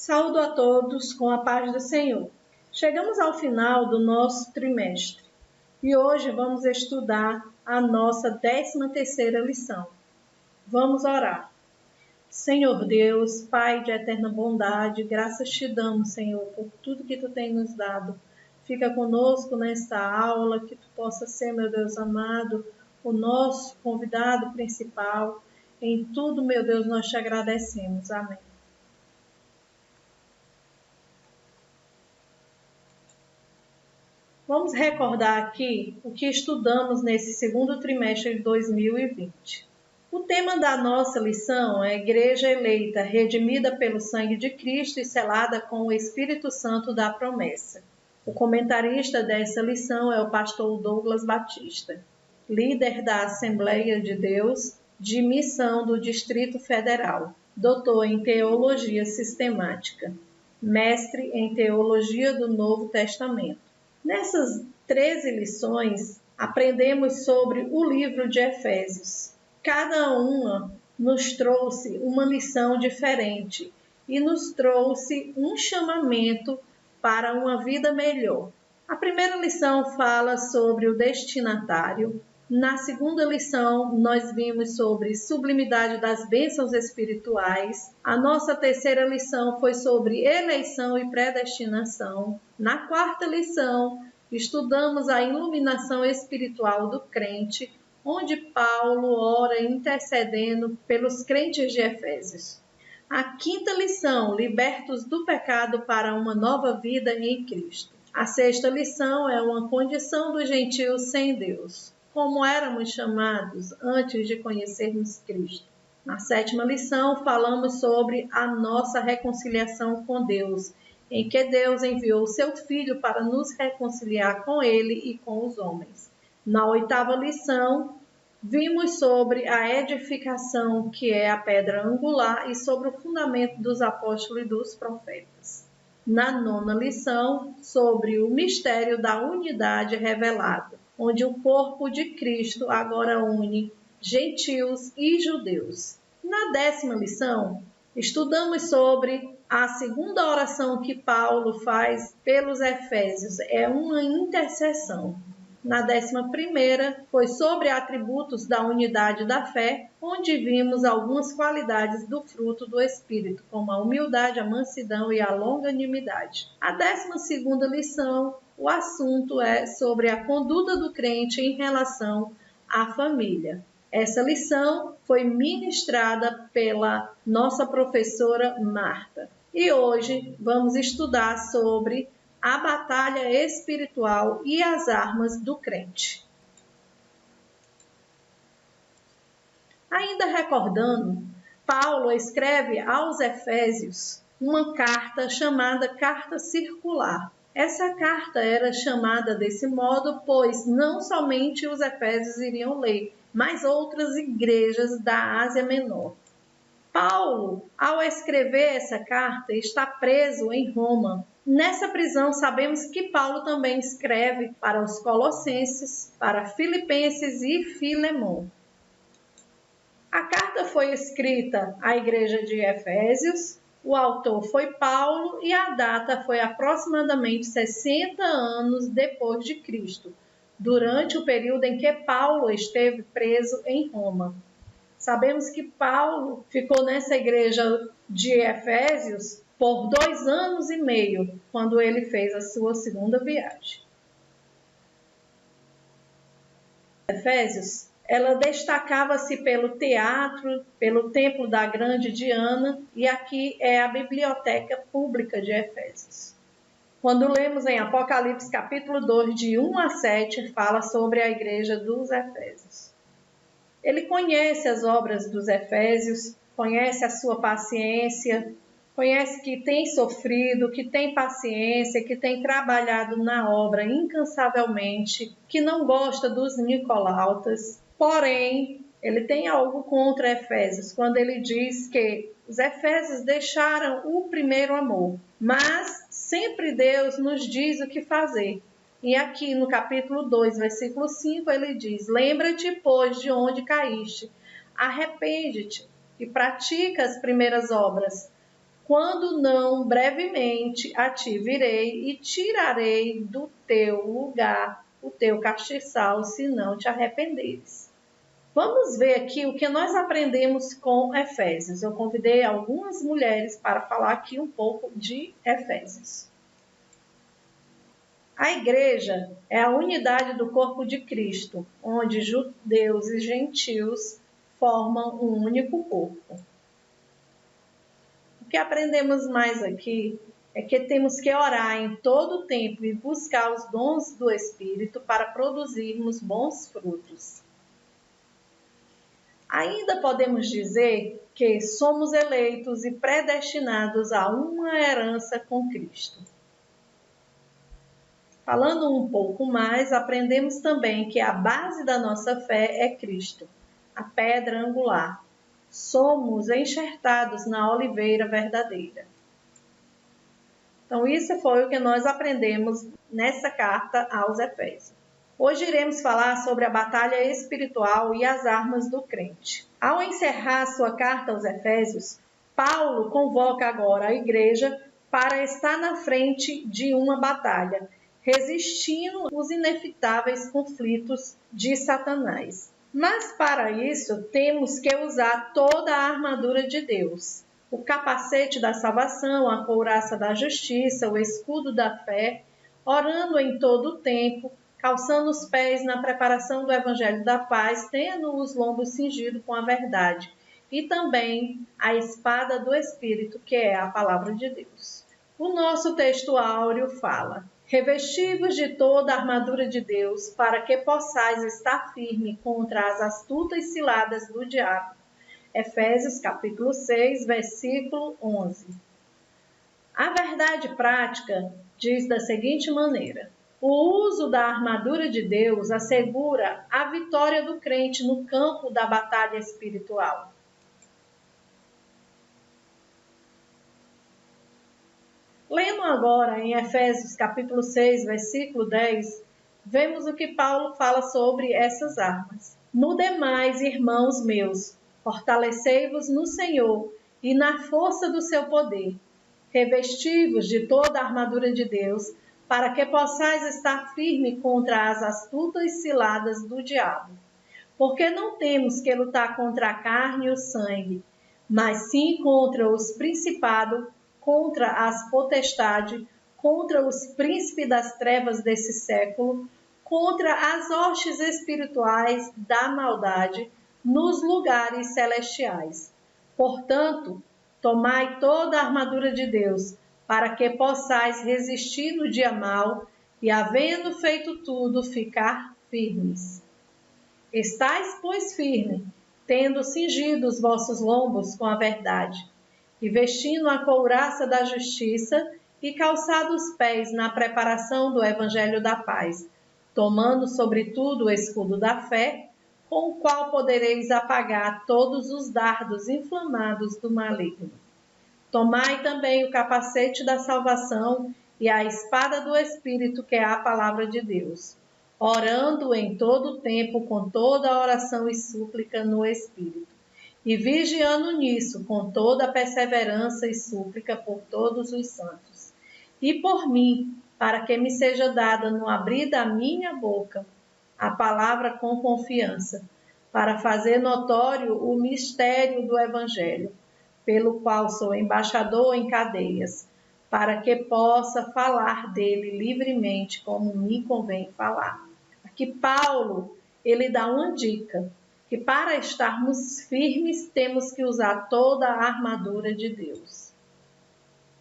Saúdo a todos com a paz do Senhor. Chegamos ao final do nosso trimestre e hoje vamos estudar a nossa 13ª lição. Vamos orar. Senhor Deus, Pai de eterna bondade, graças te damos, Senhor, por tudo que tu tem nos dado. Fica conosco nesta aula, que tu possa ser, meu Deus amado, o nosso convidado principal. Em tudo, meu Deus, nós te agradecemos. Amém. Vamos recordar aqui o que estudamos nesse segundo trimestre de 2020. O tema da nossa lição é Igreja eleita, redimida pelo sangue de Cristo e selada com o Espírito Santo da promessa. O comentarista dessa lição é o pastor Douglas Batista, líder da Assembleia de Deus de Missão do Distrito Federal, doutor em Teologia Sistemática, mestre em Teologia do Novo Testamento. Nessas 13 lições, aprendemos sobre o livro de Efésios. Cada uma nos trouxe uma lição diferente e nos trouxe um chamamento para uma vida melhor. A primeira lição fala sobre o destinatário. Na segunda lição, nós vimos sobre sublimidade das bênçãos espirituais. A nossa terceira lição foi sobre eleição e predestinação. Na quarta lição, estudamos a iluminação espiritual do crente, onde Paulo ora intercedendo pelos crentes de Efésios. A quinta lição, libertos do pecado para uma nova vida em Cristo. A sexta lição é uma condição dos gentios sem Deus, como éramos chamados antes de conhecermos Cristo. Na sétima lição, falamos sobre a nossa reconciliação com Deus, em que Deus enviou seu Filho para nos reconciliar com Ele e com os homens. Na oitava lição, vimos sobre a edificação, que é a pedra angular, e sobre o fundamento dos apóstolos e dos profetas. Na nona lição, sobre o mistério da unidade revelado, onde o corpo de Cristo agora une gentios e judeus. Na 10ª lição, estudamos sobre a segunda oração que Paulo faz pelos Efésios, é uma intercessão. Na 11ª foi sobre atributos da unidade da fé, onde vimos algumas qualidades do fruto do Espírito, como a humildade, a mansidão e a longanimidade. A 12ª lição, o assunto é sobre a conduta do crente em relação à família. Essa lição foi ministrada pela nossa professora Marta. E hoje vamos estudar sobre a batalha espiritual e as armas do crente. Ainda recordando, Paulo escreve aos Efésios uma carta chamada Carta Circular. Essa carta era chamada desse modo, pois não somente os Efésios iriam ler, mas outras igrejas da Ásia Menor. Paulo, ao escrever essa carta, está preso em Roma. Nessa prisão, sabemos que Paulo também escreve para os Colossenses, para Filipenses e Filemon. A carta foi escrita à igreja de Efésios, o autor foi Paulo e a data foi aproximadamente 60 anos depois de Cristo, durante o período em que Paulo esteve preso em Roma. Sabemos que Paulo ficou nessa igreja de Efésios por 2 anos e meio, quando ele fez a sua segunda viagem. Efésios, ela destacava-se pelo teatro, pelo templo da grande Diana, e aqui é a biblioteca pública de Efésios. Quando lemos em Apocalipse capítulo 2, de 1 a 7, fala sobre a igreja dos Efésios. Ele conhece as obras dos Efésios, conhece a sua paciência, conhece que tem sofrido, que tem paciência, que tem trabalhado na obra incansavelmente, que não gosta dos nicolatas. Porém, ele tem algo contra Efésios, quando ele diz que os Efésios deixaram o primeiro amor. Mas sempre Deus nos diz o que fazer. E aqui no capítulo 2, versículo 5, ele diz: lembra-te, pois, de onde caíste, arrepende-te e pratica as primeiras obras. quando não brevemente a ti virei e tirarei do teu lugar o teu castiçal, se não te arrependeres. Vamos ver aqui o que nós aprendemos com Efésios. Eu convidei algumas mulheres para falar aqui um pouco de Efésios. A igreja é a unidade do corpo de Cristo, onde judeus e gentios formam um único corpo. O que aprendemos mais aqui é que temos que orar em todo o tempo e buscar os dons do Espírito para produzirmos bons frutos. Ainda podemos dizer que somos eleitos e predestinados a uma herança com Cristo. Falando um pouco mais, aprendemos também que a base da nossa fé é Cristo, a pedra angular. Somos enxertados na oliveira verdadeira. Então, isso foi o que nós aprendemos nessa carta aos Efésios. Hoje iremos falar sobre a batalha espiritual e as armas do crente. Ao encerrar sua carta aos Efésios, Paulo convoca agora a igreja para estar na frente de uma batalha, resistindo os inevitáveis conflitos de Satanás. Mas para isso temos que usar toda a armadura de Deus. O capacete da salvação, a couraça da justiça, o escudo da fé, orando em todo o tempo, calçando os pés na preparação do evangelho da paz, tendo os lombos cingidos com a verdade, e também a espada do Espírito, que é a palavra de Deus. O nosso texto áureo fala: revesti-vos de toda a armadura de Deus, para que possais estar firme contra as astutas ciladas do diabo. Efésios capítulo 6, versículo 11. A verdade prática diz da seguinte maneira: o uso da armadura de Deus assegura a vitória do crente no campo da batalha espiritual. Lendo agora em Efésios capítulo 6, versículo 10, vemos o que Paulo fala sobre essas armas. No demais, irmãos meus, fortalecei-vos no Senhor e na força do seu poder. Revesti-vos de toda a armadura de Deus, para que possais estar firme contra as astutas ciladas do diabo. Porque não temos que lutar contra a carne e o sangue, mas sim contra os principados, contra as potestades, contra os príncipes das trevas desse século, contra as hostes espirituais da maldade nos lugares celestiais. Portanto, tomai toda a armadura de Deus, para que possais resistir no dia mau e, havendo feito tudo, ficar firmes. Estais, pois, firmes, tendo cingido os vossos lombos com a verdade, e vestindo a couraça da justiça, e calçado os pés na preparação do evangelho da paz, tomando sobretudo o escudo da fé, com o qual podereis apagar todos os dardos inflamados do maligno. Tomai também o capacete da salvação e a espada do Espírito, que é a palavra de Deus, orando em todo o tempo com toda oração e súplica no Espírito, e vigiando nisso com toda perseverança e súplica por todos os santos, e por mim, para que me seja dada no abrir da minha boca a palavra com confiança, para fazer notório o mistério do Evangelho, pelo qual sou embaixador em cadeias, para que possa falar dele livremente como me convém falar. Aqui Paulo, ele dá uma dica, que para estarmos firmes temos que usar toda a armadura de Deus.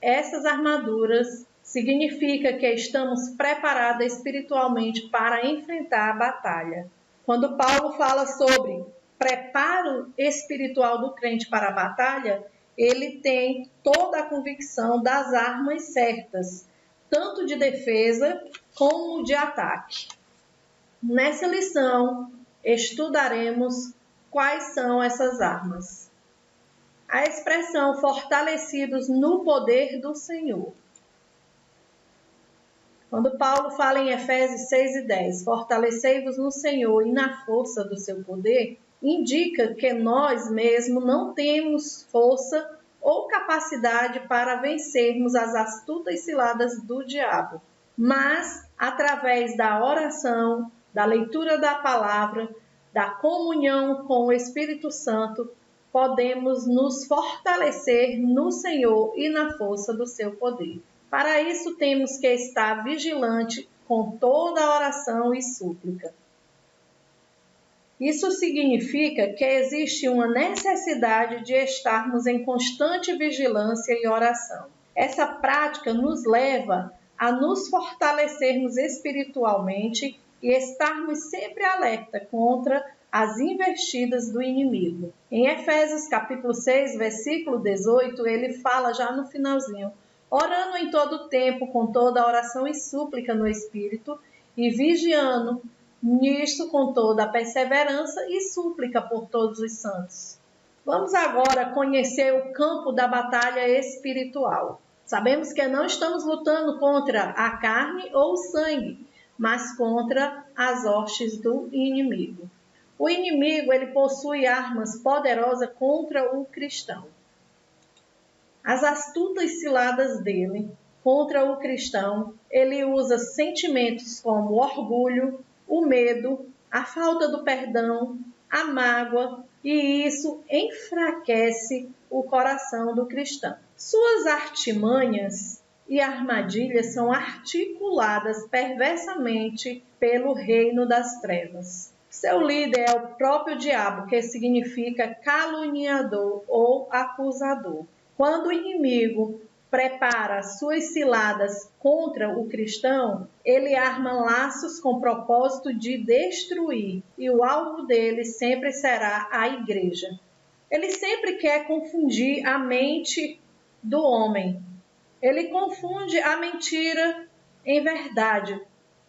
Essas armaduras significa que estamos preparados espiritualmente para enfrentar a batalha. Quando Paulo fala sobre preparo espiritual do crente para a batalha, ele tem toda a convicção das armas certas, tanto de defesa como de ataque. Nessa lição, estudaremos quais são essas armas. A expressão fortalecidos no poder do Senhor. Quando Paulo fala em Efésios 6 e 10, fortalecei-vos no Senhor e na força do seu poder, indica que nós mesmos não temos força ou capacidade para vencermos as astutas ciladas do diabo, mas através da oração, da leitura da palavra, da comunhão com o Espírito Santo, podemos nos fortalecer no Senhor e na força do seu poder. Para isso, temos que estar vigilante com toda a oração e súplica. Isso significa que existe uma necessidade de estarmos em constante vigilância e oração. Essa prática nos leva a nos fortalecermos espiritualmente e estarmos sempre alerta contra as investidas do inimigo. Em Efésios capítulo 6, versículo 18, ele fala já no finalzinho: orando em todo o tempo, com toda a oração e súplica no Espírito, e vigiando nisto com toda a perseverança e súplica por todos os santos. Vamos agora conhecer o campo da batalha espiritual. Sabemos que não estamos lutando contra a carne ou o sangue, mas contra as hostes do inimigo. O inimigo, ele possui armas poderosas contra o cristão. As astutas ciladas dele contra o cristão, ele usa sentimentos como o orgulho, o medo, a falta do perdão, a mágoa, e isso enfraquece o coração do cristão. Suas artimanhas e armadilhas são articuladas perversamente pelo reino das trevas. Seu líder é o próprio diabo, que significa caluniador ou acusador. Quando o inimigo prepara suas ciladas contra o cristão, ele arma laços com o propósito de destruir, e o alvo dele sempre será a igreja. Ele sempre quer confundir a mente do homem. Ele confunde a mentira em verdade.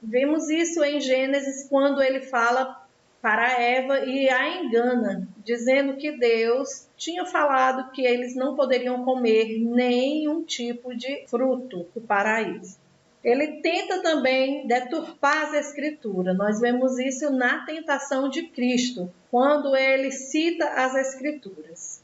Vemos isso em Gênesis, quando ele fala para Eva e a engana, dizendo que Deus tinha falado que eles não poderiam comer nenhum tipo de fruto do paraíso. Ele tenta também deturpar as Escrituras. Nós vemos isso na tentação de Cristo, quando ele cita as Escrituras.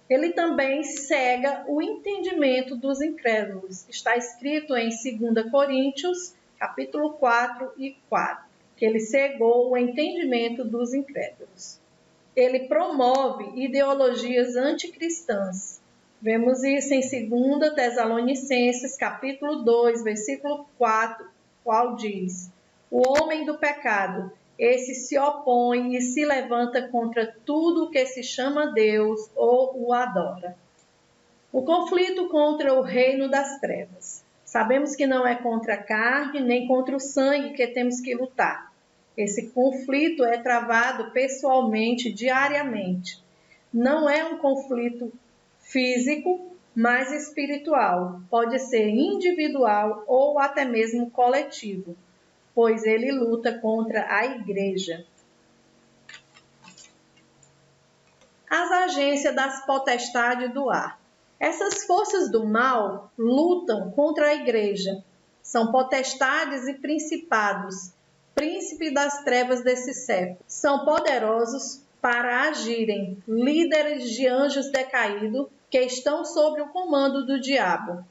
Ele também cega o entendimento dos incrédulos. Está escrito em 2 Coríntios, capítulo 4 e 4. Que ele cegou o entendimento dos incrédulos. Ele promove ideologias anticristãs. Vemos isso em 2 Tessalonicenses, capítulo 2, versículo 4, qual diz: o homem do pecado, esse se opõe e se levanta contra tudo o que se chama Deus ou o adora. O conflito contra o reino das trevas. Sabemos que não é contra a carne nem contra o sangue que temos que lutar. Esse conflito é travado pessoalmente, diariamente. Não é um conflito físico, mas espiritual. Pode ser individual ou até mesmo coletivo, pois ele luta contra a igreja. As agências das potestades do ar. Essas forças do mal lutam contra a igreja. São potestades e principados, príncipe das trevas desse século. São poderosos para agirem, líderes de anjos decaídos que estão sob o comando do diabo.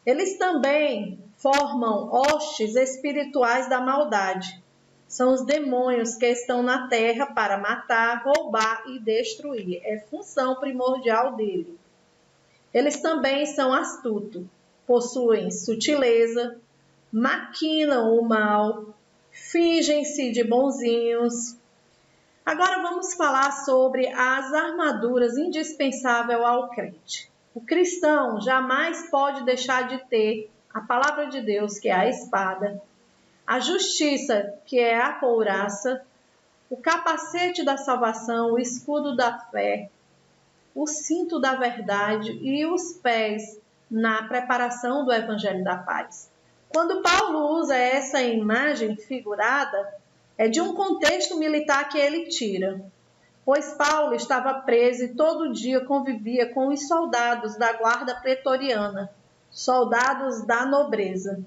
Eles também formam hostes espirituais da maldade. São os demônios que estão na terra para matar, roubar e destruir. É função primordial dele. Eles também são astutos, possuem sutileza, maquinam o mal, fingem-se de bonzinhos. Agora vamos falar sobre as armaduras indispensáveis ao crente. O cristão jamais pode deixar de ter a palavra de Deus, que é a espada, a justiça, que é a couraça, o capacete da salvação, o escudo da fé, o cinto da verdade e os pés na preparação do evangelho da paz. Quando Paulo usa essa imagem figurada, é de um contexto militar que ele tira, pois Paulo estava preso e todo dia convivia com os soldados da guarda pretoriana, soldados da nobreza.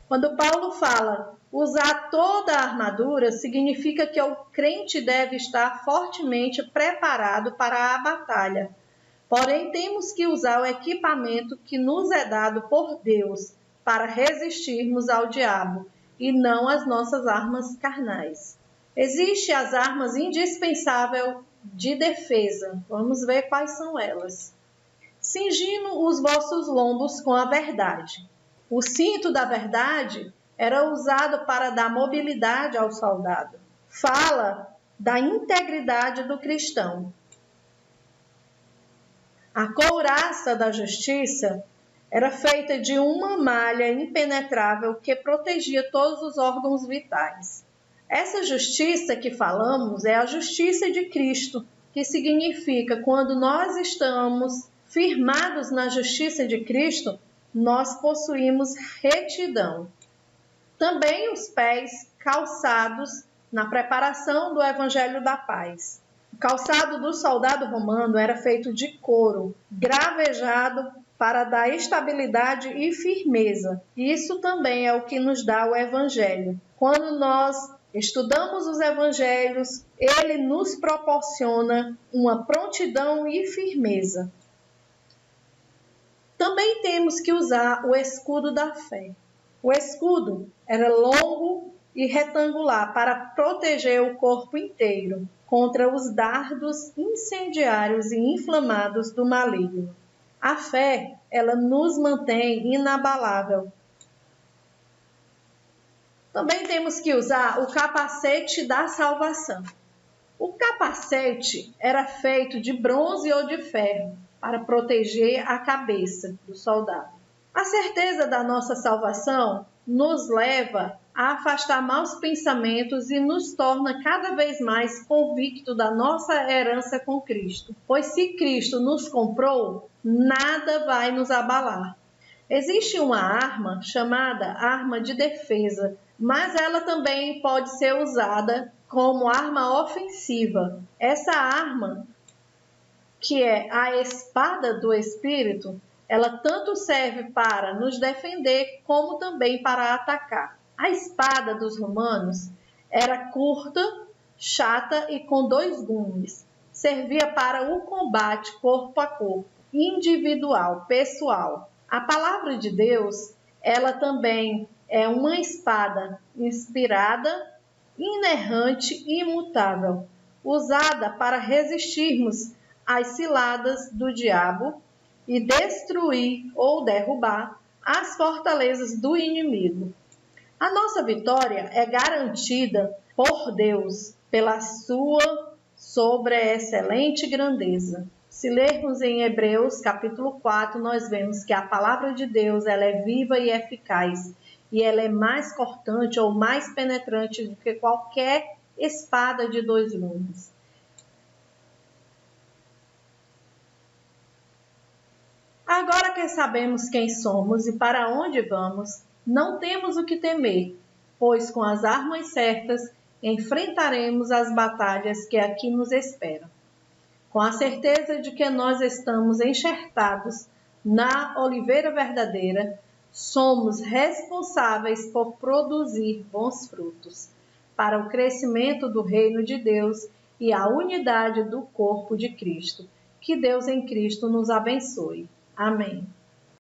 Quando Paulo fala Usar toda a armadura significa que o crente deve estar fortemente preparado para a batalha. Porém, temos que usar o equipamento que nos é dado por Deus para resistirmos ao diabo e não as nossas armas carnais. Existem as armas indispensáveis de defesa. Vamos ver quais são elas. Cingindo os vossos lombos com a verdade. O cinto da verdade era usado para dar mobilidade ao soldado. Fala da integridade do cristão. A couraça da justiça era feita de uma malha impenetrável que protegia todos os órgãos vitais. Essa justiça que falamos é a justiça de Cristo, que significa quando nós estamos firmados na justiça de Cristo, nós possuímos retidão. Também os pés calçados na preparação do Evangelho da Paz. O calçado do soldado romano era feito de couro, gravejado para dar estabilidade e firmeza. Isso também é o que nos dá o Evangelho. Quando nós estudamos os Evangelhos, ele nos proporciona uma prontidão e firmeza. Também temos que usar o escudo da fé. O escudo era longo e retangular para proteger o corpo inteiro contra os dardos incendiários e inflamados do maligno. A fé, ela nos mantém inabalável. Também temos que usar o capacete da salvação. O capacete era feito de bronze ou de ferro para proteger a cabeça do soldado. A certeza da nossa salvação nos leva a afastar maus pensamentos e nos torna cada vez mais convictos da nossa herança com Cristo. Pois se Cristo nos comprou, nada vai nos abalar. Existe uma arma chamada arma de defesa, mas ela também pode ser usada como arma ofensiva. Essa arma, que é a espada do Espírito, ela tanto serve para nos defender como também para atacar. A espada dos romanos era curta, chata e com 2 gumes. Servia para o combate corpo a corpo, individual, pessoal. A palavra de Deus, ela também é uma espada inspirada, inerrante e imutável, usada para resistirmos às ciladas do diabo e destruir ou derrubar as fortalezas do inimigo. A nossa vitória é garantida por Deus pela sua sobreexcelente grandeza. Se lermos em Hebreus capítulo 4, nós vemos que a palavra de Deus ela é viva e eficaz, e ela é mais cortante ou mais penetrante do que qualquer espada de 2 gumes. Agora que sabemos quem somos e para onde vamos, não temos o que temer, pois com as armas certas enfrentaremos as batalhas que aqui nos esperam. Com a certeza de que nós estamos enxertados na oliveira verdadeira, somos responsáveis por produzir bons frutos para o crescimento do reino de Deus e a unidade do corpo de Cristo. Que Deus em Cristo nos abençoe. Amém.